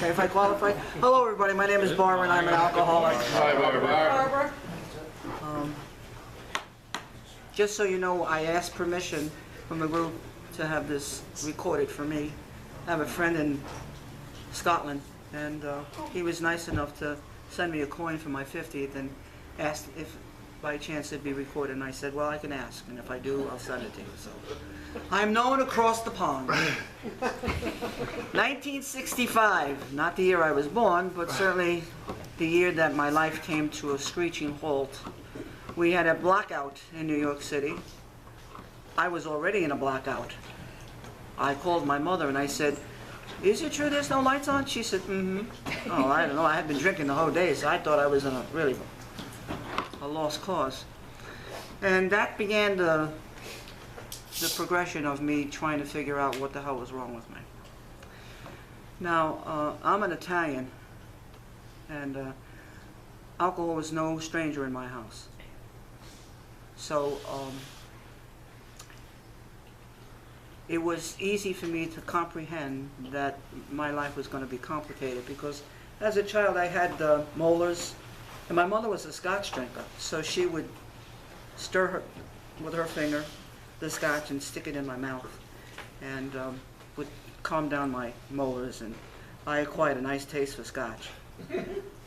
Okay, if I qualify. Hello, everybody. My name is Barb, and I'm an alcoholic. Hi, Barbara. Just so you know, I asked permission from the group to have this recorded for me. I have a friend in Scotland, and he was nice enough to send me a coin for my 50th and asked if by chance it'd be recorded, and I said, well, I can ask, and if I do, I'll send it to you. So I'm known across the pond. 1965, not the year I was born, but certainly the year that my life came to a screeching halt. We had a blackout in New York City. I was already in a blackout. I called my mother and I said, is it true there's no lights on? She said, mm-hmm. Oh, I don't know. I had been drinking the whole day, so I thought I was in a really a lost cause. And that began the progression of me trying to figure out what the hell was wrong with me. Now, I'm an Italian, and alcohol was no stranger in my house. So it was easy for me to comprehend that my life was going to be complicated, because as a child I had molars, and my mother was a Scotch drinker, so she would stir with her finger the Scotch and stick it in my mouth, and would calm down my molars, and I acquired a nice taste for Scotch.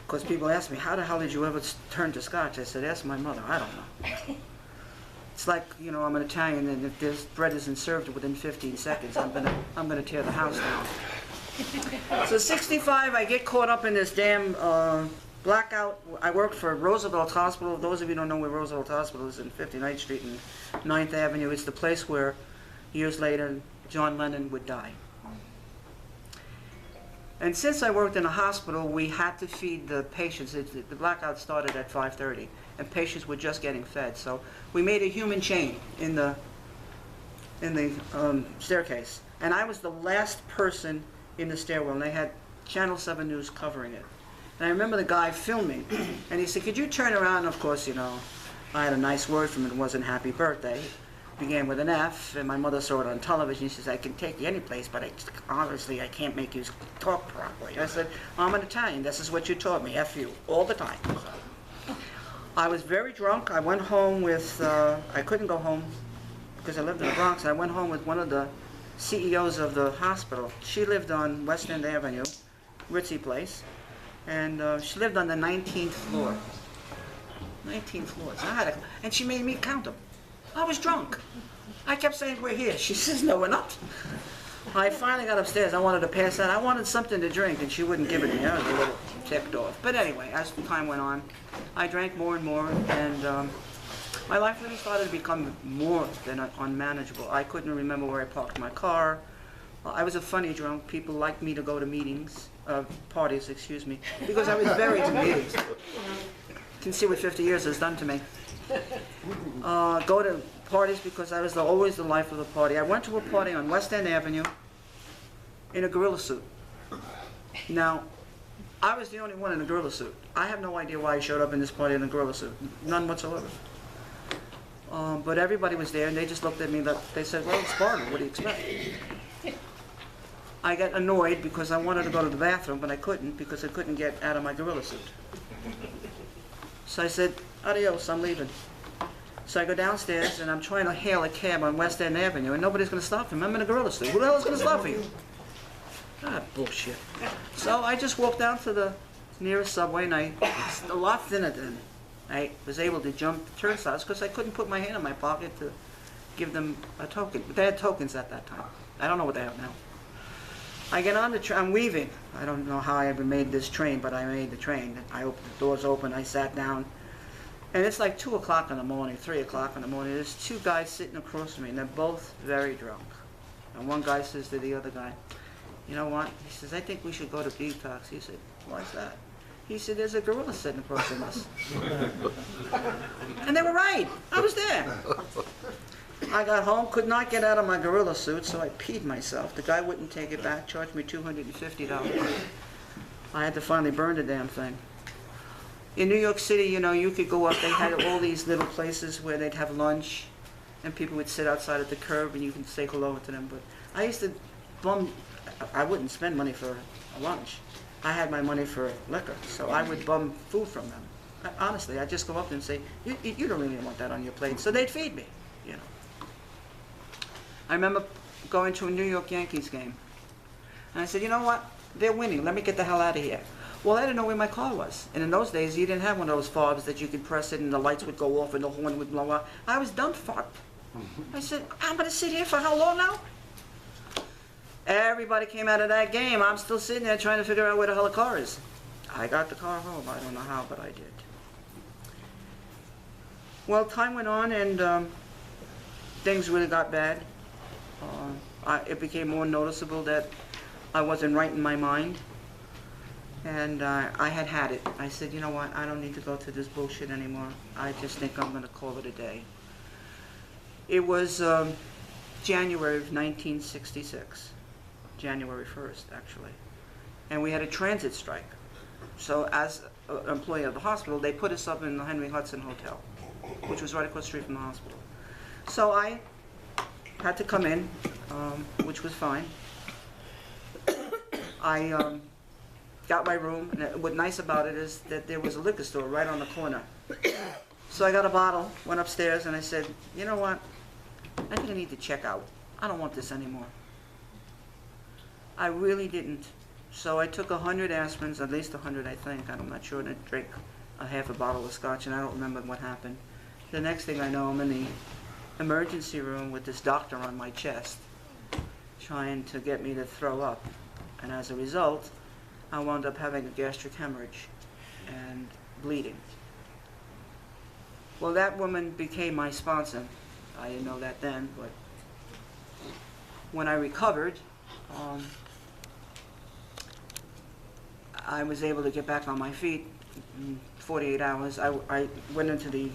Because people ask me, how the hell did you ever turn to Scotch? I said, ask my mother, I don't know. It's like, you know, I'm an Italian, and if this bread isn't served within 15 seconds, I'm gonna tear the house down. So 65, I get caught up in this damn blackout. I worked for Roosevelt Hospital. Those of you who don't know where Roosevelt Hospital is, in 59th Street and 9th Avenue. It's the place where, years later, John Lennon would die. And since I worked in a hospital, we had to feed the patients. The blackout started at 5:30, and patients were just getting fed. So we made a human chain in the staircase. And I was the last person in the stairwell, and they had Channel 7 News covering it. And I remember the guy filming, and he said, could you turn around? And of course, you know, I had a nice word from it. It wasn't happy birthday. It began with an F, and my mother saw it on television. She says, I can take you any place, but obviously I can't make you talk properly. I said, I'm an Italian. This is what you taught me, F you, all the time. I was very drunk. I went home with, I couldn't go home because I lived in the Bronx. I went home with one of the CEOs of the hospital. She lived on West End Avenue, Ritzy Place. And she lived on the 19th floor. 19 floors. And she made me count them. I was drunk. I kept saying, we're here. She says, no, we're not. I finally got upstairs. I wanted to pass out. I wanted something to drink, and she wouldn't give it to me. I was a little ticked off. But anyway, as time went on, I drank more and more, and my life really started to become more than unmanageable. I couldn't remember where I parked my car. I was a funny drunk. People liked me to go to meetings. Parties, excuse me, because I was very into meetings. You can see what 50 years has done to me. Go to parties because I was always the life of the party. I went to a party on West End Avenue in a gorilla suit. Now, I was the only one in a gorilla suit. I have no idea why I showed up in this party in a gorilla suit. None whatsoever. But everybody was there, and they just looked at me. They said, well, it's Barb. What do you expect? I got annoyed because I wanted to go to the bathroom, but I couldn't because I couldn't get out of my gorilla suit. So I said, adios, I'm leaving. So I go downstairs, and I'm trying to hail a cab on West End Avenue, and nobody's going to stop me. I'm in a gorilla suit. Who the hell is going to stop me? Ah, bullshit. So I just walked down to the nearest subway, and it's a lot thinner than I was able to jump the turnstiles because I couldn't put my hand in my pocket to give them a token. But they had tokens at that time. I don't know what they have now. I get on the train, I'm weaving. I don't know how I ever made this train, but I made the train. I opened the doors open, I sat down, and it's like 2 o'clock in the morning, 3 o'clock in the morning. There's two guys sitting across from me, and they're both very drunk. And one guy says to the other guy, you know what? He says, I think we should go to detox. He said, why's that? He said, there's a gorilla sitting across from us. And they were right. I was there. I got home, could not get out of my gorilla suit, so I peed myself. The guy wouldn't take it back, charged me $250. I had to finally burn the damn thing. In New York City, you know, you could go up, they had all these little places where they'd have lunch, and people would sit outside at the curb, and you can say hello to them. But I used to bum I wouldn't spend money for a lunch. I had my money for liquor, so I would bum food from them. Honestly, I'd just go up and say, you don't really want that on your plate. So they'd feed me, you know. I remember going to a New York Yankees game. And I said, you know what? They're winning. Let me get the hell out of here. Well, I didn't know where my car was. And in those days, you didn't have one of those fobs that you could press it and the lights would go off and the horn would blow out. I was dumbfounded. I said, I'm going to sit here for how long now? Everybody came out of that game. I'm still sitting there trying to figure out where the hell the car is. I got the car home. I don't know how, but I did. Well, time went on and things really got bad. It became more noticeable that I wasn't right in my mind. And I had it. I said, you know what, I don't need to go through this bullshit anymore. I just think I'm going to call it a day. It was January of 1966. January 1st, actually. And we had a transit strike. So as an employee of the hospital, they put us up in the Henry Hudson Hotel, which was right across the street from the hospital. So I had to come in, which was fine. I got my room, and what's nice about it is that there was a liquor store right on the corner. So I got a bottle, went upstairs, and I said, you know what? I think I need to check out. I don't want this anymore. I really didn't. So I took 100 aspirins, at least 100 I think, I'm not sure, and I drank a half a bottle of scotch, and I don't remember what happened. The next thing I know, I'm in the emergency room with this doctor on my chest, trying to get me to throw up. And as a result, I wound up having a gastric hemorrhage and bleeding. Well, that woman became my sponsor. I didn't know that then, but when I recovered, I was able to get back on my feet in 48 hours. I went into the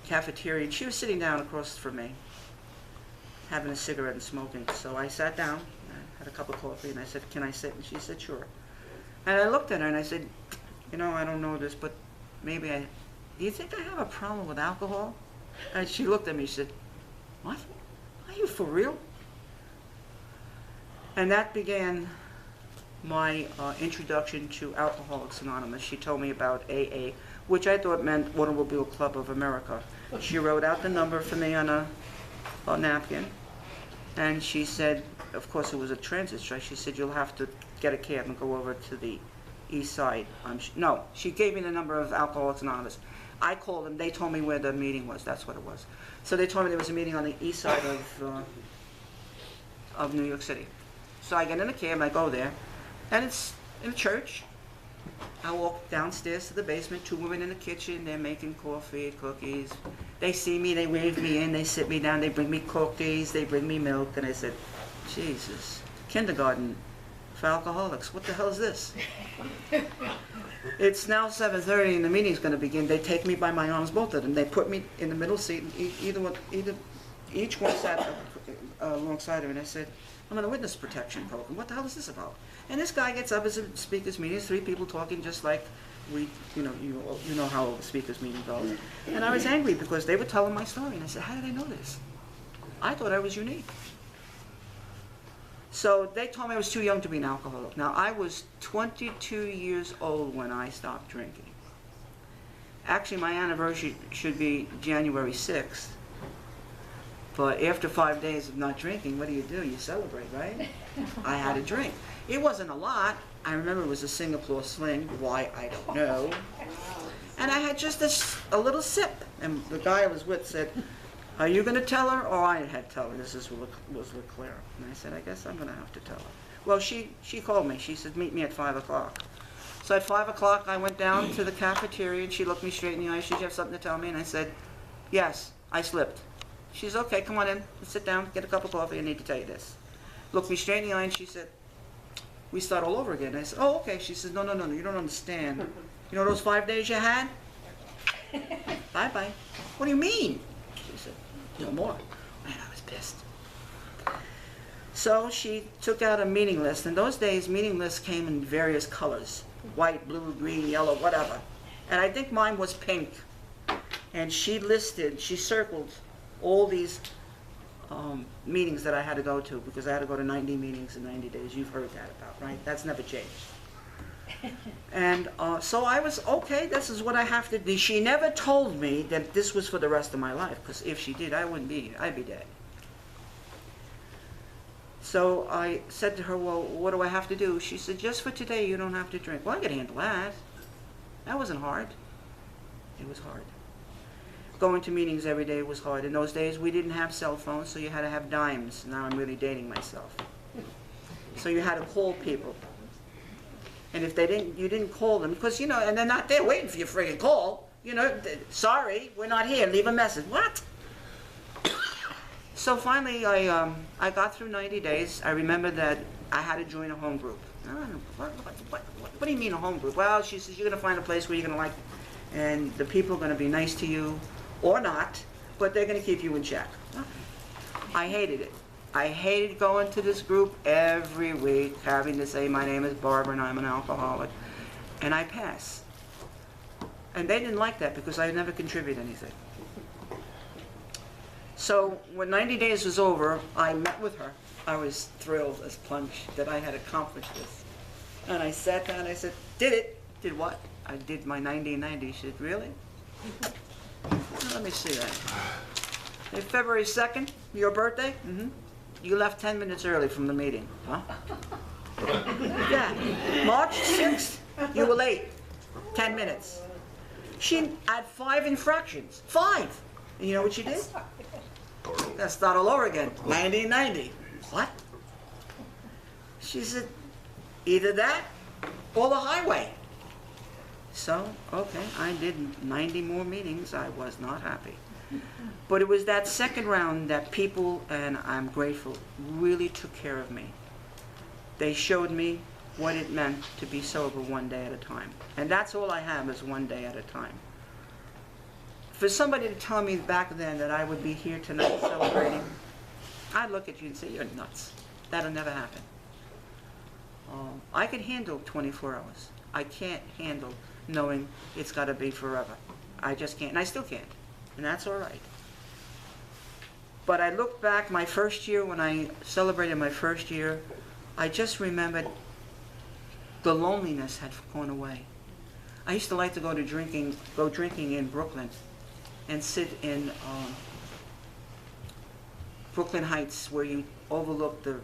cafeteria, and she was sitting down across from me, having a cigarette and smoking. So I sat down, I had a cup of coffee, and I said, can I sit? And she said, sure. And I looked at her and I said, you know, I don't know this, but maybe do you think I have a problem with alcohol? And she looked at me, she said, what? Are you for real? And that began my introduction to Alcoholics Anonymous. She told me about AA, which I thought meant Automobile Club of America. She wrote out the number for me on a napkin, and she said, of course it was a transit strike, she said, you'll have to get a cab and go over to the east side. No, she gave me the number of Alcoholics Anonymous. I called them, they told me where the meeting was, that's what it was. So they told me there was a meeting on the east side of New York City. So I get in a cab, I go there, and it's in a church. I walk downstairs to the basement, two women in the kitchen, they're making coffee, cookies. They see me, they wave me in, they sit me down, they bring me cookies, they bring me milk, and I said, Jesus, kindergarten for alcoholics, what the hell is this? It's now 7:30 and the meeting's going to begin. They take me by my arms, both of them. They put me in the middle seat, each one sat alongside her, and I said, I'm in a witness protection program. What the hell is this about? And this guy gets up as a speakers meeting. There's three people talking just like you know how a speakers meeting goes. And I was angry because they were telling my story. And I said, how did I know this? I thought I was unique. So they told me I was too young to be an alcoholic. Now, I was 22 years old when I stopped drinking. Actually, my anniversary should be January 6th. But after 5 days of not drinking, what do? You celebrate, right? I had a drink. It wasn't a lot. I remember it was a Singapore Sling. Why, I don't know. And I had just a little sip. And the guy I was with said, are you going to tell her? Or I had to tell her. This was Leclerc. And I said, I guess I'm going to have to tell her. Well, she called me. She said, meet me at 5 o'clock. So at 5 o'clock, I went down to the cafeteria, and she looked me straight in the eye. She said, you have something to tell me? And I said, yes, I slipped. She said, okay, come on in, sit down, get a cup of coffee, I need to tell you this. Looked me straight in the eye and she said, we start all over again. And I said, oh, okay. She said, no, you don't understand. You know those 5 days you had? Bye-bye. What do you mean? She said, no more. Man, I was pissed. So she took out a meeting list. In those days, meeting lists came in various colors. White, blue, green, yellow, whatever. And I think mine was pink. And she circled all these meetings that I had to go to, because I had to go to 90 meetings in 90 days. You've heard that about, right? That's never changed. And so I was, okay, this is what I have to do. She never told me that this was for the rest of my life, because if she did, I wouldn't be here. I'd be dead. So I said to her, well, what do I have to do? She said, just for today, you don't have to drink. Well, I could handle that. That wasn't hard. It was hard. Going to meetings every day was hard. In those days, we didn't have cell phones, so you had to have dimes. Now I'm really dating myself. So you had to call people. And if you didn't call them, because, you know, and they're not there waiting for your friggin' call. You know, sorry, we're not here, leave a message. What? So finally, I got through 90 days. I remember that I had to join a home group. What do you mean a home group? Well, she says, you're going to find a place where you're going to like, and the people are going to be nice to you, or not, but they're going to keep you in check. I hated it. I hated going to this group every week, having to say, my name is Barb and I'm an alcoholic, and I pass. And they didn't like that because I never contributed anything. So when 90 days was over, I met with her. I was thrilled as punch that I had accomplished this. And I sat down and I said, did it? Did what? I did my 90-90. She said, really? Let me see that. Hey, February 2nd, your birthday? Mm-hmm. You left 10 minutes early from the meeting, huh? Yeah. March 6th, you were late. 10 minutes. She had 5 infractions. 5. And you know what she did? Let's start all over again. 90-90. What? She said, either that or the highway. So, okay, I did 90 more meetings. I was not happy. But it was that second round that people, and I'm grateful, really took care of me. They showed me what it meant to be sober one day at a time. And that's all I have is one day at a time. For somebody to tell me back then that I would be here tonight celebrating, I'd look at you and say, you're nuts. That'll never happen. I could handle 24 hours. I can't handle knowing it's got to be forever. I just can't, and I still can't. And that's all right. But I look back my first year, when I celebrated my first year, I just remembered the loneliness had gone away. I used to like to go drinking in Brooklyn and sit in Brooklyn Heights, where you overlook the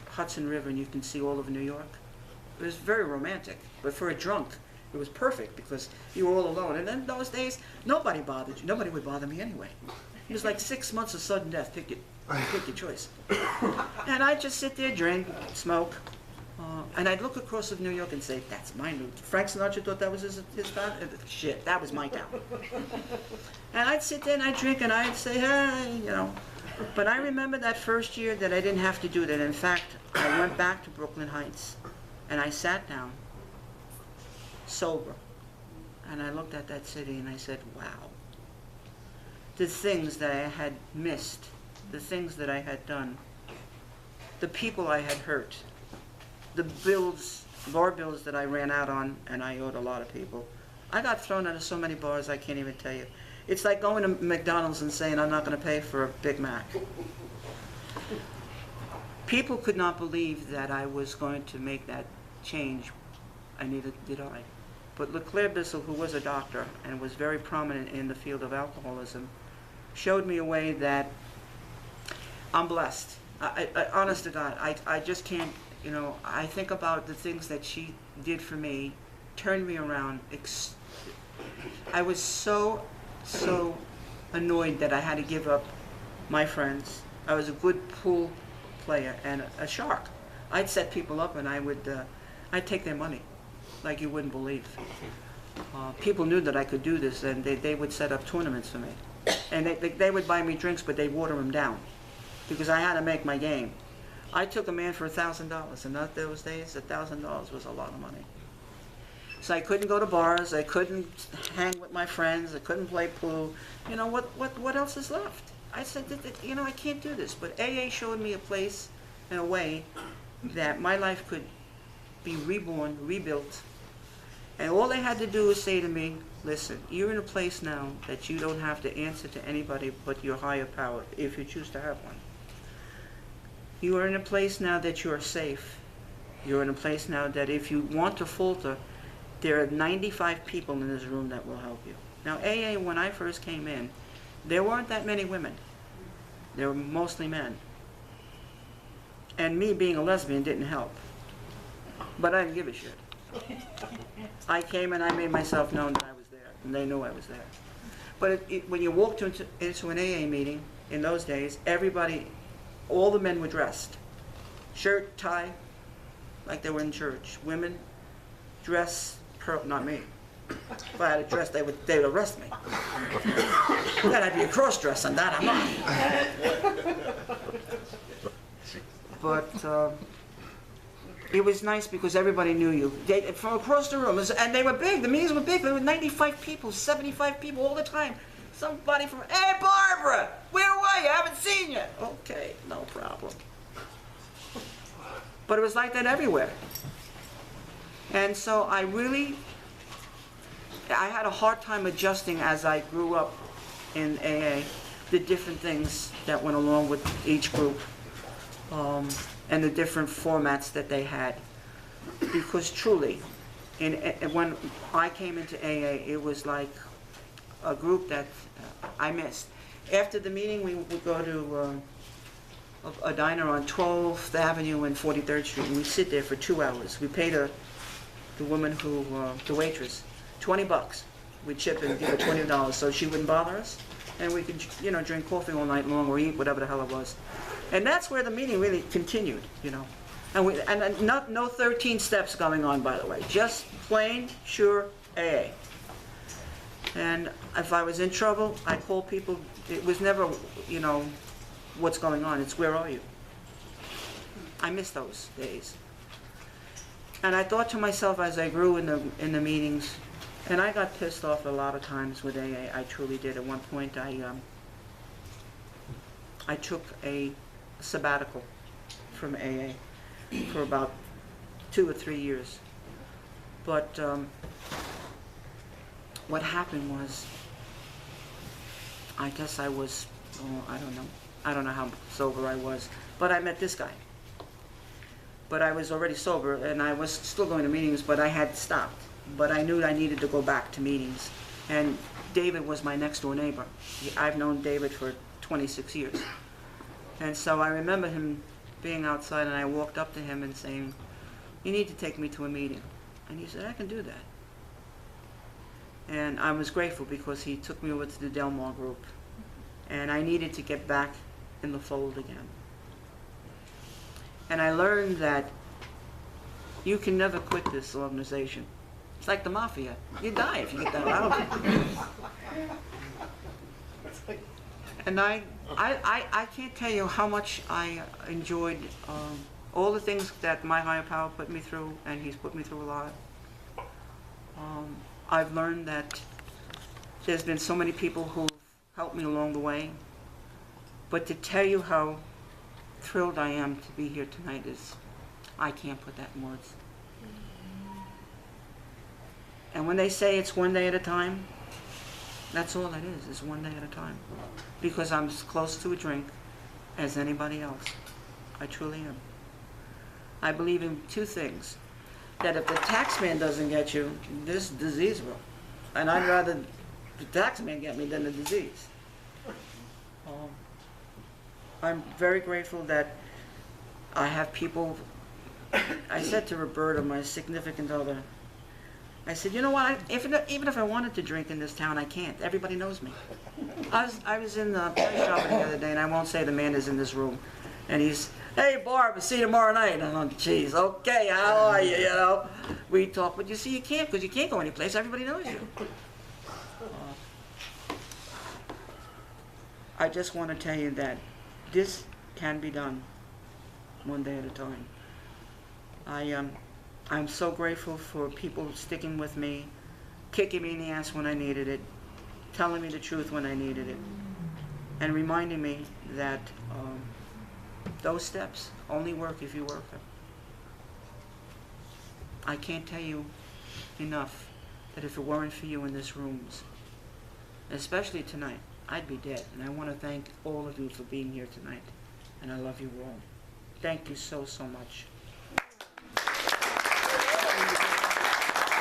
Hudson River and you can see all of New York. It was very romantic, but for a drunk, it was perfect because you were all alone. And in those days, nobody bothered you. Nobody would bother me anyway. It was like 6 months of sudden death. Pick your choice. And I'd just sit there, drink, smoke, and I'd look across of New York and say, that's my New. Frank Sinatra thought that was his town? Shit, that was my town. And I'd sit there and I'd drink and I'd say, hey, you know. But I remember that first year that I didn't have to do that. In fact, I went back to Brooklyn Heights and I sat down, sober, and I looked at that city and I said, wow. The things that I had missed, the things that I had done, the people I had hurt, the bar bills that I ran out on, and I owed a lot of people. I got thrown out of so many bars I can't even tell you. It's like going to McDonald's and saying I'm not going to pay for a Big Mac. People could not believe that I was going to make that change, and neither did I. But LeClaire Bissell, who was a doctor and was very prominent in the field of alcoholism, showed me a way that I'm blessed. Honest to God, I just can't, you know, I think about the things that she did for me, turned me around. I was so annoyed that I had to give up my friends. I was a good pool player and a shark. I'd set people up and I'd take their money like you wouldn't believe. People knew that I could do this, and they would set up tournaments for me. And they would buy me drinks, but they'd water them down because I had to make my game. I took a man for $1,000, and those days, $1,000 was a lot of money. So I couldn't go to bars, I couldn't hang with my friends, I couldn't play pool. You know, what else is left? I said, you know, I can't do this. But AA showed me a place and a way that my life could be reborn, rebuilt. And all they had to do was say to me, listen, you're in a place now that you don't have to answer to anybody but your higher power, if you choose to have one. You are in a place now that you are safe. You're in a place now that if you want to falter, there are 95 people in this room that will help you. Now, AA, when I first came in, there weren't that many women. They were mostly men. And me being a lesbian didn't help. But I didn't give a shit. I came and I made myself known that I was there, and they knew I was there. But when you walked into an AA meeting in those days, everybody, all the men were dressed. Shirt, tie, like they were in church. Women, dress, not me. If I had a dress, they would arrest me. Then I'd be a cross-dress, and that I'm not. But it was nice because everybody knew you. From across the room, and they were big. The meetings were big. There were 95 people, 75 people all the time. Somebody from, hey, Barbara, where were you? I haven't seen you. Okay, no problem. But it was like that everywhere. And so I had a hard time adjusting as I grew up in AA, the different things that went along with each group, and the different formats that they had. Because truly, when I came into AA, it was like a group that I missed. After the meeting, we would go to a diner on 12th Avenue and 43rd Street, and we'd sit there for 2 hours. We paid the woman the waitress, $20. We'd chip and give her $20 so she wouldn't bother us, and we could, drink coffee all night long or eat whatever the hell it was. And that's where the meeting really continued, And no 13 steps going on, by the way. Just plain, sure AA. And if I was in trouble, I called people. It was never, what's going on. It's where are you? I miss those days. And I thought to myself as I grew in the meetings, and I got pissed off a lot of times with AA. I truly did. At one point, I took a sabbatical from AA for about 2 or 3 years. But what happened was, I guess I was, I don't know. I don't know how sober I was, but I met this guy. But I was already sober, and I was still going to meetings, but I had stopped. But I knew I needed to go back to meetings. And David was my next door neighbor. I've known David for 26 years. And so I remember him being outside, and I walked up to him and saying, you need to take me to a meeting. And he said, I can do that. And I was grateful because he took me over to the Del Mar group. And I needed to get back in the fold again. And I learned that you can never quit this organization. It's like the mafia. You die if you get that out. And I can't tell you how much I enjoyed all the things that my higher power put me through, and he's put me through a lot. I've learned that there's been so many people who've helped me along the way. But to tell you how thrilled I am to be here tonight I can't put that in words. And when they say it's one day at a time, that's all it is. It's one day at a time. Because I'm as close to a drink as anybody else. I truly am. I believe in 2 things. That if the tax man doesn't get you, this disease will. And I'd rather the tax man get me than the disease. I'm very grateful that I have people. I said to Roberta, my significant other, I said, you know what, even if I wanted to drink in this town, I can't. Everybody knows me. I was in the price shopping the other day, and I won't say the man is in this room, and he's, hey, Barb, I'll see you tomorrow night. And I'm like, geez, okay, how are you, We talk, but you see, you can't, because you can't go anyplace. Everybody knows you. I just want to tell you that this can be done one day at a time. I'm so grateful for people sticking with me, kicking me in the ass when I needed it, telling me the truth when I needed it, and reminding me that those steps only work if you work them. I can't tell you enough that if it weren't for you in this rooms, especially tonight, I'd be dead. And I want to thank all of you for being here tonight. And I love you all. Thank you so, so much.